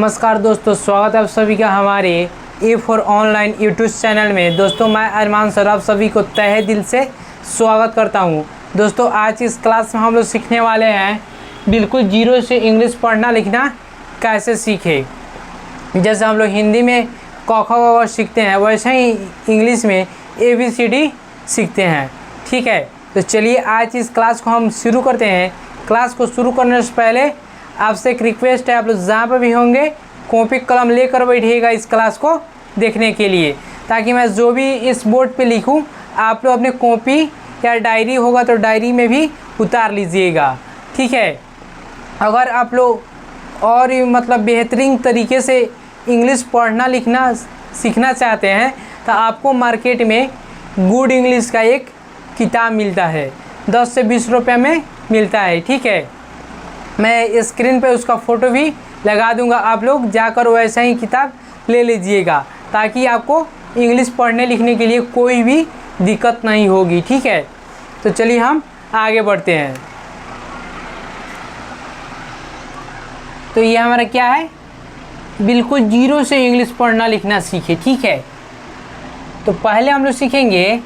नमस्कार दोस्तों, स्वागत है आप सभी का हमारे A4 ऑनलाइन यूट्यूब चैनल में। दोस्तों मैं अरमान सर आप सभी को तहे दिल से स्वागत करता हूं। दोस्तों आज इस क्लास में हम लोग सीखने वाले हैं बिल्कुल जीरो से इंग्लिश पढ़ना लिखना कैसे सीखे। जैसे हम लोग हिंदी में क ख ग सीखते हैं वैसे ही इंग्लिश में ABCD सीखते हैं। ठीक है, तो चलिए आज इस क्लास को हम शुरू करते हैं। क्लास को शुरू करने से पहले आपसे एक रिक्वेस्ट है, आप लोग जहाँ पर भी होंगे कॉपी कलम लेकर बैठिएगा इस क्लास को देखने के लिए, ताकि मैं जो भी इस बोर्ड पे लिखूं आप लोग अपने कॉपी या डायरी होगा तो डायरी में भी उतार लीजिएगा। ठीक है, अगर आप लोग और मतलब बेहतरीन तरीके से इंग्लिश पढ़ना लिखना सीखना चाहते हैं तो आपको मार्केट में गुड इंग्लिश का एक किताब मिलता है, 10 से 20 रुपये में मिलता है। ठीक है, मैं स्क्रीन पे उसका फ़ोटो भी लगा दूंगा, आप लोग जाकर वैसा ही किताब ले लीजिएगा ताकि आपको इंग्लिश पढ़ने लिखने के लिए कोई भी दिक्कत नहीं होगी। ठीक है, तो चलिए हम आगे बढ़ते हैं। तो ये हमारा क्या है, बिल्कुल जीरो से इंग्लिश पढ़ना लिखना सीखे। ठीक है, तो पहले हम लोग सीखेंगे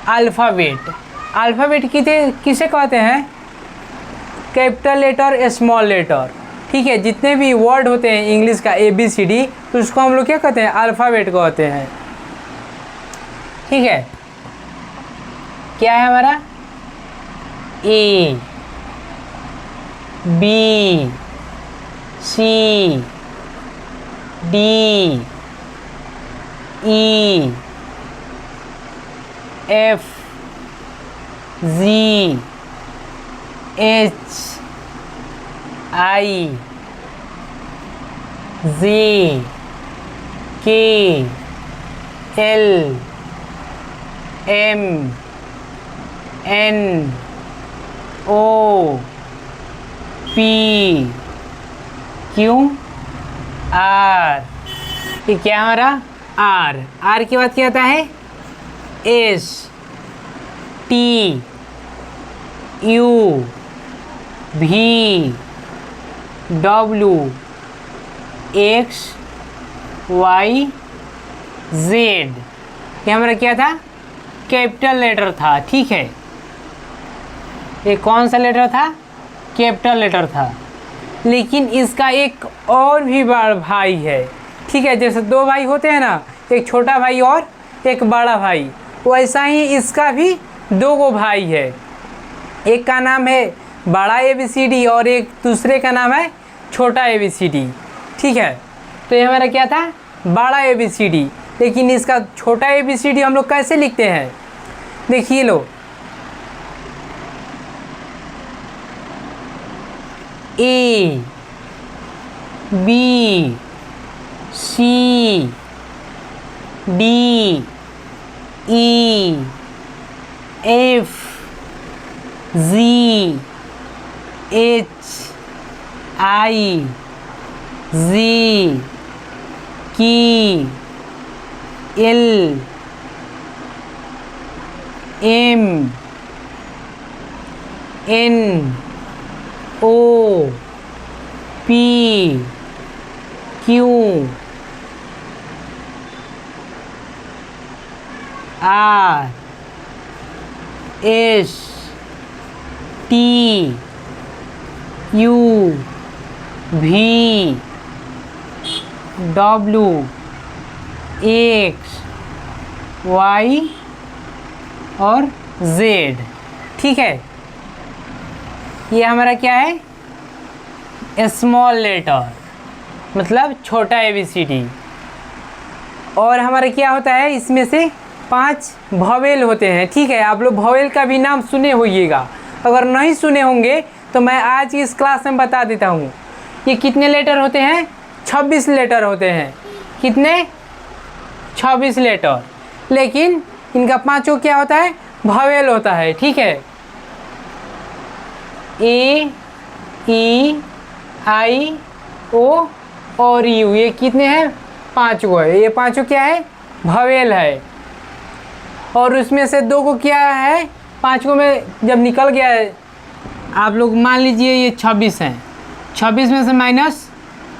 अल्फ़ाबेट। अल्फ़ाबेट किसे कहते हैं, कैपिटल लेटर स्मॉल लेटर। ठीक है, जितने भी वर्ड होते हैं इंग्लिश का ABCD तो उसको हम लोग क्या कहते हैं, अल्फ़ाबेट कहते हैं। ठीक है, क्या है हमारा A B C D E F G H I J K L M N O P Q R। ये क्या हमारा R के बाद क्या आता है S T U V W X Y Z। ये हमारा क्या था, कैपिटल लेटर था। ठीक है, ये कौन सा लेटर था, कैपिटल लेटर था। लेकिन इसका एक और भी बड़ा भाई है। ठीक है, जैसे दो भाई होते हैं ना, एक छोटा भाई और एक बड़ा भाई, वैसा ही इसका भी दो गो भाई है। एक का नाम है बड़ा ABCD और एक दूसरे का नाम है छोटा ABCD। ठीक है, तो ये हमारा क्या था, बड़ा ABCD। लेकिन इसका छोटा ABCD हम लोग कैसे लिखते हैं, देखिए लो, A B C D E F Z H I Z K L M N O P Q R S T U V W X Y और Z। ठीक है, ये हमारा क्या है, स्मॉल लेटर मतलब छोटा ABCD। और हमारा क्या होता है, इसमें से 5 वॉवेल होते हैं। ठीक है, आप लोग वॉवेल का भी नाम सुने होइएगा, अगर नहीं सुने होंगे तो मैं आज की इस क्लास में बता देता हूँ। ये कितने लेटर होते हैं, 26 लेटर होते हैं। कितने, 26 लेटर। लेकिन इनका पांचों क्या होता है, वॉवेल होता है। ठीक है, A E I O और U, ये कितने हैं, 5 गो है। ये पांचों क्या है, वॉवेल है। और उसमें से 2 को क्या है, 5 को में जब निकल गया है, आप लोग मान लीजिए ये 26 हैं, 26 में से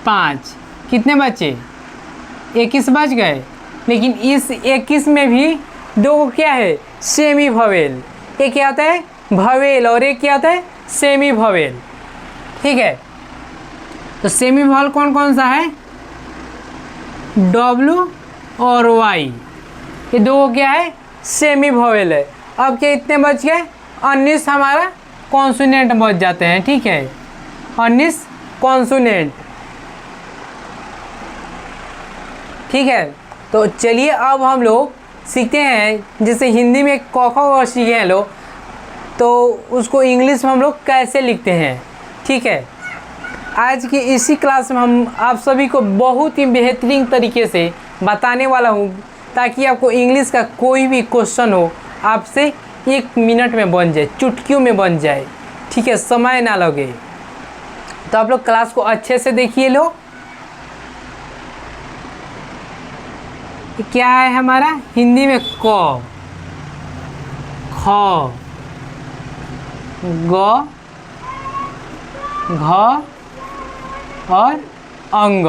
5, कितने बचे? 21 बच गए। लेकिन इस 21 में भी 2 क्या है? सेमी भवेल। एक क्या होता है? भवेल, और एक क्या होता है? सेमी भवेल। ठीक है, तो सेमी भवेल कौन कौन सा है? W और Y, ये 2 क्या है? सेमी भवेल है। अब क्या इतने बच गए? 19 हमारा कॉन्सोनेंट बच जाते हैं। ठीक है, 19 कॉन्सोनेंट। ठीक है, तो चलिए अब हम लोग सीखते हैं, जैसे हिंदी में क ख ग सीखे हैं लोग, तो उसको इंग्लिश में हम लोग कैसे लिखते हैं। ठीक है, आज की इसी क्लास में हम आप सभी को बहुत ही बेहतरीन तरीके से बताने वाला हूँ, ताकि आपको इंग्लिश का कोई भी क्वेश्चन हो आपसे 1 मिनट में बन जाए, चुटकियों में बन जाए। ठीक है, समय ना लगे। तो आप लोग क्लास को अच्छे से देखिए। लो, क्या है हमारा हिंदी में? क, ख, ग, घ और अंग।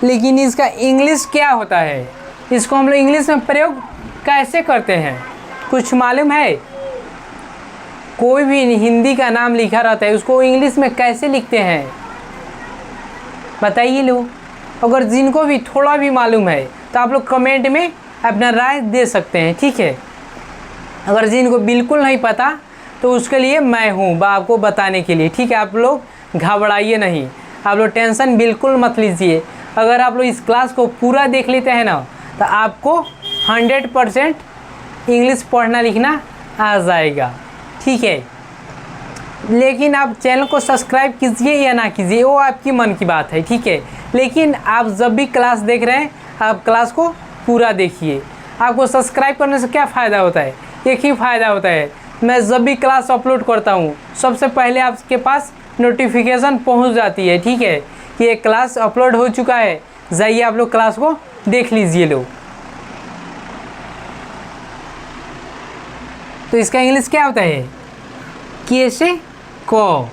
लेकिन इसका इंग्लिश क्या होता है? इसको हम लोग इंग्लिश में प्रयोग कैसे करते हैं, कुछ मालूम है? कोई भी हिंदी का नाम लिखा रहता है, उसको इंग्लिश में कैसे लिखते हैं बताइए लोग। अगर जिनको भी थोड़ा भी मालूम है तो आप लोग कमेंट में अपना राय दे सकते हैं। ठीक है, अगर जिनको बिल्कुल नहीं पता तो उसके लिए मैं हूँ आपको बताने के लिए। ठीक है, आप लोग घबराइए नहीं, आप लोग टेंशन बिल्कुल मत लीजिए। अगर आप लोग इस क्लास को पूरा देख लेते हैं ना, तो आपको 100% इंग्लिश पढ़ना लिखना आ जाएगा। ठीक है, लेकिन आप चैनल को सब्सक्राइब कीजिए या ना कीजिए, वो आपकी मन की बात है। ठीक है, लेकिन आप जब भी क्लास देख रहे हैं, आप क्लास को पूरा देखिए। आपको सब्सक्राइब करने से क्या फ़ायदा होता है? एक ही फ़ायदा होता है, मैं जब भी क्लास अपलोड करता हूँ सबसे पहले आपके पास नोटिफिकेशन पहुँच जाती है। ठीक है, कि ये क्लास अपलोड हो चुका है, जाइए आप लोग क्लास को देख लीजिए लोग। तो इसका इंग्लिश क्या होता है? के से क,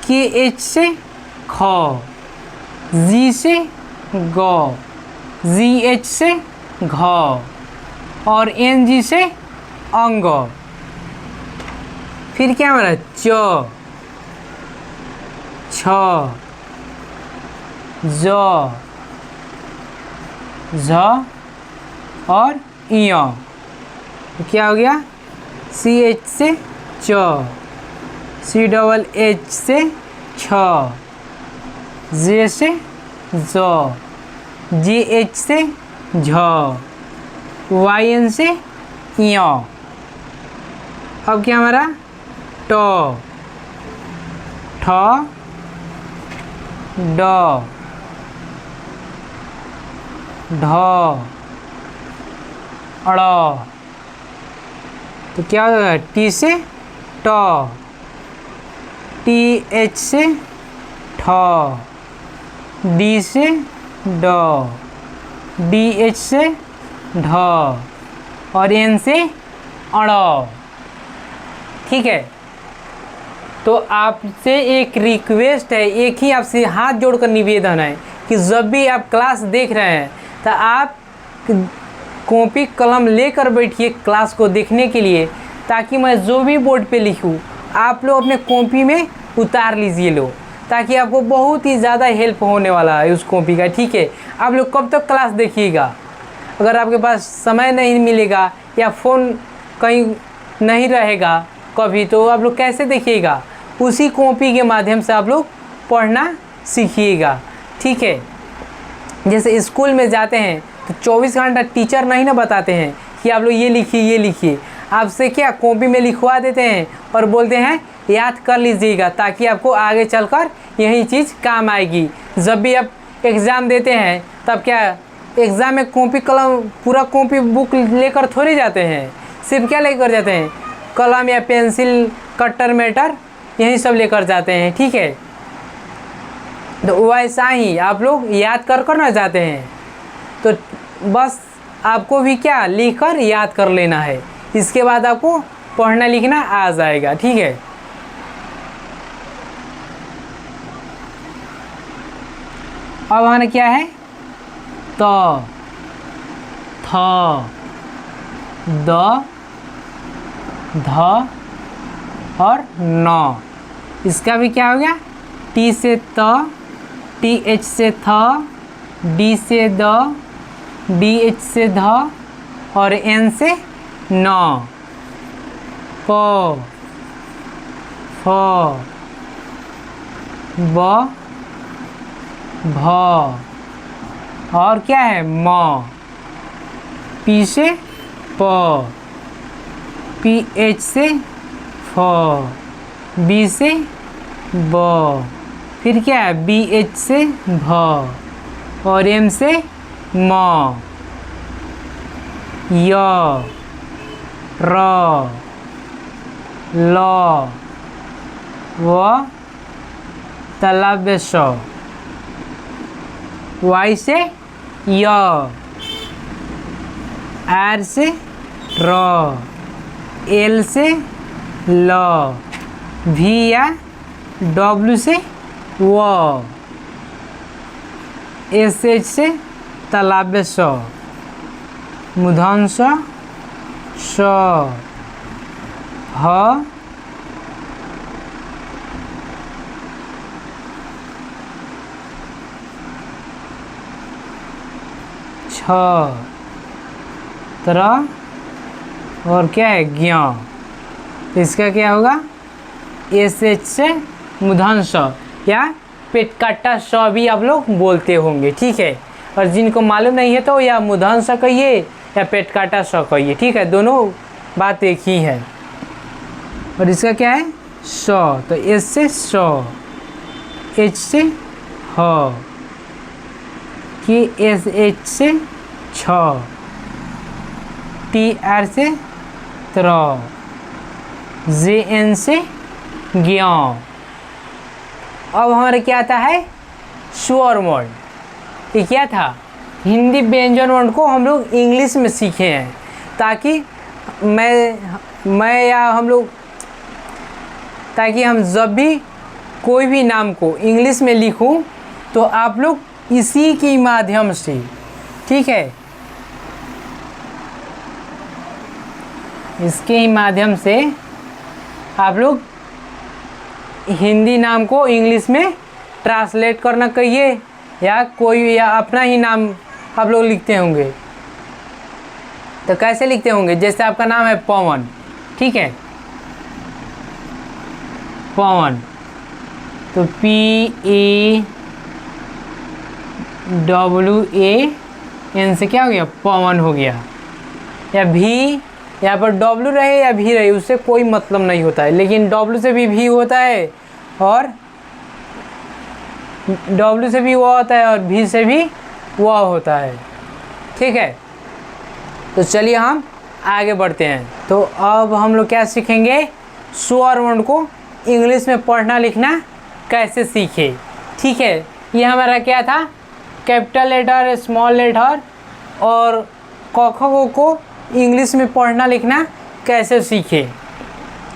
के एच से ख, जी से ग, जी एच से घ और एन जी से अंग। फिर क्या हमारा? च, छ, ज, झ और य। तो क्या हो गया? सी एच से च, सी डबल एच से छ, जे से ज, जी एच से झ, वाई एन से य। अब क्या हमारा? ट, ठ, ड, ढ, अड़। तो क्या होगा? टी से ट, टी एच से ठ, डी से ड, डी एच से ढ और एन से अड़। ठीक है, तो आपसे एक रिक्वेस्ट है, एक ही आपसे हाथ जोड़कर निवेदन है कि जब भी आप क्लास देख रहे हैं तो आप कॉपी कलम लेकर बैठिए क्लास को देखने के लिए, ताकि मैं जो भी बोर्ड पे लिखूँ आप लोग अपने कॉपी में उतार लीजिए लो, ताकि आपको बहुत ही ज़्यादा हेल्प होने वाला है उस कॉपी का। ठीक है, आप लोग कब तक क्लास देखिएगा? अगर आपके पास समय नहीं मिलेगा या फ़ोन कहीं नहीं रहेगा कभी, तो आप लोग कैसे देखिएगा? उसी कॉपी के माध्यम से आप लोग पढ़ना सीखिएगा। ठीक है, जैसे स्कूल में जाते हैं तो 24 घंटा टीचर नहीं ना बताते हैं कि आप लोग ये लिखिए ये लिखिए, आपसे क्या कॉपी में लिखवा देते हैं और बोलते हैं याद कर लीजिएगा, ताकि आपको आगे चलकर यही चीज़ काम आएगी। जब भी आप एग्ज़ाम देते हैं तब क्या एग्ज़ाम में कॉपी कलम पूरा कॉपी बुक लेकर थोड़ी जाते हैं, सिर्फ क्या लेकर जाते हैं? कलम या पेंसिल, कटर, मेटर, यही सब लेकर जाते हैं। ठीक है, तो वैसा ही आप लोग याद कर ना जाते हैं, तो बस आपको भी क्या लिख कर याद कर लेना है, इसके बाद आपको पढ़ना लिखना आ जाएगा। ठीक है, अब हमारा क्या है, त, थ, द, ध और न। इसका भी क्या हो गया, टी से त, टी एच से थ, डी से द, डी एच से ध और एन से न। प, फ, ब, भ और क्या है, म। पी से प, पी एच से फ, बी से ब, फिर क्या है, बी एच से भ और एम से म। य, र, ल, व तलव्य श। वाई से य, आर से र, एल से ल, वी या डब्ल्यू से व, एस एच से तलव्य स, मूर्धन्य ष, ह, छ, त्र और क्या है, ज्ञ। तो इसका क्या होगा, एस एच से मूर्धन्य ष या पेट काटा श भी आप लोग बोलते होंगे, ठीक है। और जिनको मालूम नहीं है तो या मूर्धन्य ष कहिए या पेट काटा श कहिए, ठीक है, दोनों बात एक ही है। और इसका क्या है, श, तो एस से श, एच से ह, के एस एच से छ, टी आर से त्र, जे एन से ज्ञ। अब हमारे क्या आता है, स्वर वर्ण। ये क्या था, हिंदी व्यंजन वर्ण को हम लोग इंग्लिश में सीखे हैं, ताकि मैं या हम लोग, ताकि हम जब भी कोई भी नाम को इंग्लिश में लिखूं तो आप लोग इसी के माध्यम से, ठीक है, इसके ही माध्यम से आप लोग हिंदी नाम को इंग्लिश में ट्रांसलेट करना कहिए, या कोई या अपना ही नाम आप लोग लिखते होंगे। तो कैसे लिखते होंगे, जैसे आपका नाम है पवन, ठीक है, पवन, तो P A W A N से क्या हो गया, पवन हो गया। या भी, यहाँ पर डब्ल्यू रहे या भी रहे उससे कोई मतलब नहीं होता है, लेकिन डब्ल्यू से भी होता है और डब्ल्यू से भी वो होता है और भी से भी वो होता है, ठीक है। तो चलिए हम आगे बढ़ते हैं। तो अब हम लोग क्या सीखेंगे, स्वर वर्ण को इंग्लिश में पढ़ना लिखना कैसे सीखे, ठीक है। ये हमारा क्या था, कैपिटल लेटर, स्मॉल लेटर और क ख को इंग्लिश में पढ़ना लिखना कैसे सीखे,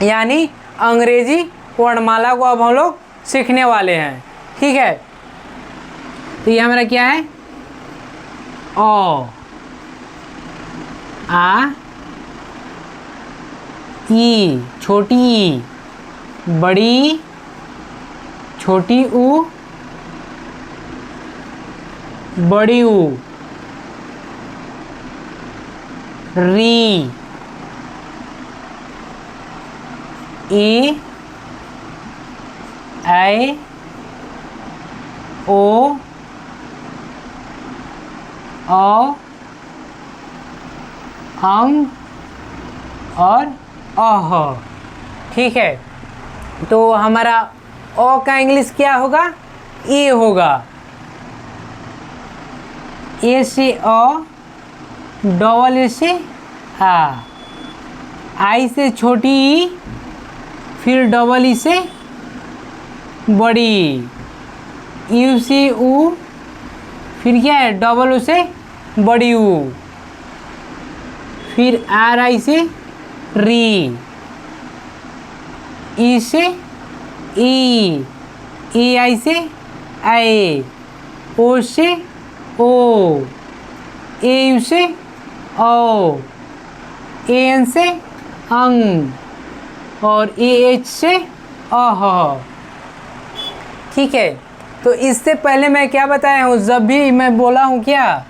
यानी अंग्रेजी वर्णमाला को अब हम लोग सीखने वाले हैं, ठीक है। तो ये हमारा क्या है, अ, आ, ई, छोटी ई, बड़ी, छोटी ऊ, बड़ी ऊ, री, ई, आई, ओ, औ, अं और अह, ठीक है। तो हमारा अ का इंग्लिश क्या होगा, ए होगा। ए से अ, डबल ए से आ, आई से छोटी ई, फिर डबल ई से बड़ी, यू से ऊ, फिर क्या है, डबल ऊ से बड़ी ऊ, फिर आर आई से री, ई से ई, ई आई से आई, ओ से ओ, ए यू से ओ, ए एन से अंग, और ए एच से अह। ठीक है, तो इससे पहले मैं क्या बताया हूँ, जब भी मैं बोला हूँ क्या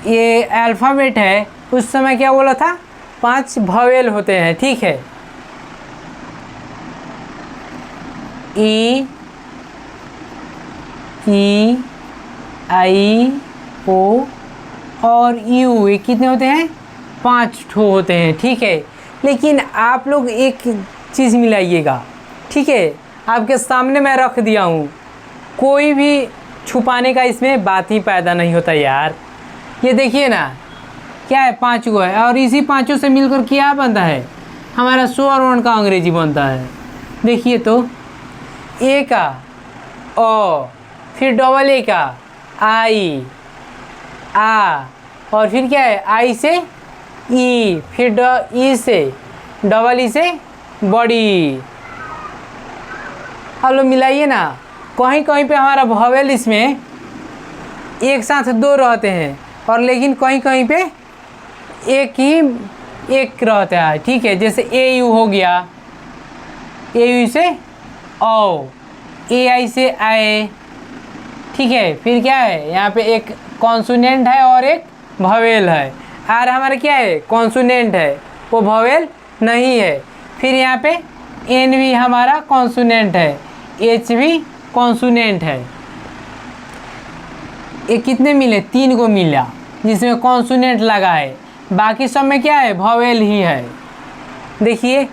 ये अल्फ़ाबेट है, उस समय क्या बोला था, 5 वॉवेल होते हैं। ठीक है, ई, ई, आई, ओ और यू, ये कितने होते हैं, 5 ठो होते हैं। ठीक है, लेकिन आप लोग एक चीज़ मिलाइएगा। ठीक है, आपके सामने मैं रख दिया हूँ, कोई भी छुपाने का इसमें बात ही पैदा नहीं होता यार। ये देखिए ना, क्या है, 5 गो है, और इसी 5 से मिलकर क्या बनता है, हमारा स्वर वर्ण का अंग्रेजी बनता है। देखिए तो, ए का ओ, फिर डबल ए का आई, आ, और फिर क्या है, आई से ई, फिर ई से डबल ई से बड़ी। अब लोग मिलाइए ना, कहीं कहीं पे हमारा वॉवेल इसमें एक साथ 2 रहते हैं, और लेकिन कहीं कहीं पे एक रहता है। ठीक है, जैसे ए यू हो गया, ए यू से ओ, ए आई से आए। ठीक है, फिर क्या है, यहाँ पे एक कॉन्सोनेंट है और एक वॉवेल है। आर हमारा क्या है, कॉन्सोनेंट है, वो वॉवेल नहीं है। फिर यहाँ पे एन भी हमारा कॉन्सोनेंट है, एच भी कॉन्सोनेंट है। ये कितने मिले, 3 को मिला, जिसमें कॉन्सोनेंट लगा है, बाकी सब में क्या है, वॉवेल ही है। देखिए,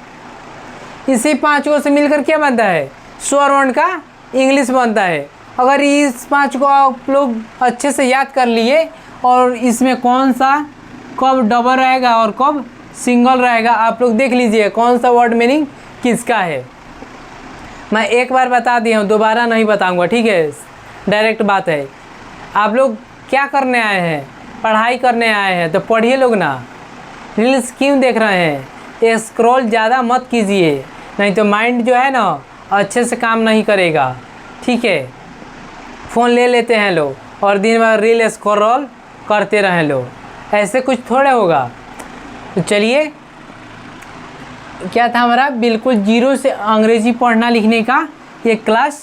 इसी 5 को से मिलकर क्या बनता है, स्वर वर्ण का इंग्लिश बनता है। अगर इस 5 को आप लोग अच्छे से याद कर लिए, और इसमें कौन सा कब डबल रहेगा और कब सिंगल रहेगा, आप लोग देख लीजिए कौन सा वर्ड मीनिंग किसका है। मैं एक बार बता दिया हूँ, दोबारा नहीं बताऊँगा। ठीक है, डायरेक्ट बात है। आप लोग क्या करने आए हैं, पढ़ाई करने आए हैं, तो पढ़िए लोग ना। रील्स क्यों देख रहे हैं, ये स्क्रॉल ज़्यादा मत कीजिए, नहीं तो माइंड जो है ना अच्छे से काम नहीं करेगा। ठीक है, फ़ोन ले लेते हैं लोग और दिन भर रील स्क्रॉल करते रहें लोग, ऐसे कुछ थोड़े होगा। तो चलिए, क्या था हमारा, बिल्कुल 0 से अंग्रेजी पढ़ना लिखने का ये क्लास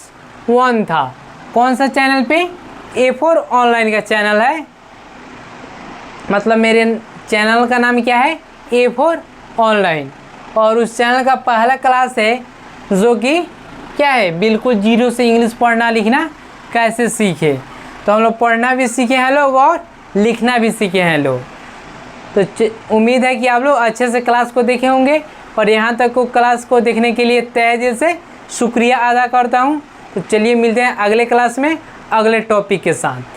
1 था। कौन सा चैनल पे, A4 ऑनलाइन का चैनल है, मतलब मेरे चैनल का नाम क्या है, A4 ऑनलाइन। और उस चैनल का पहला क्लास है जो कि क्या है, बिल्कुल 0 से इंग्लिश पढ़ना लिखना कैसे सीखे। तो हम लोग पढ़ना भी सीखे हैं लोग और लिखना भी सीखे हैं लोग। तो उम्मीद है कि आप लोग अच्छे से क्लास को देखे होंगे, और यहाँ तक को क्लास को देखने के लिए तहे दिल से शुक्रिया अदा करता हूँ। तो चलिए मिलते हैं अगले क्लास में अगले टॉपिक के साथ।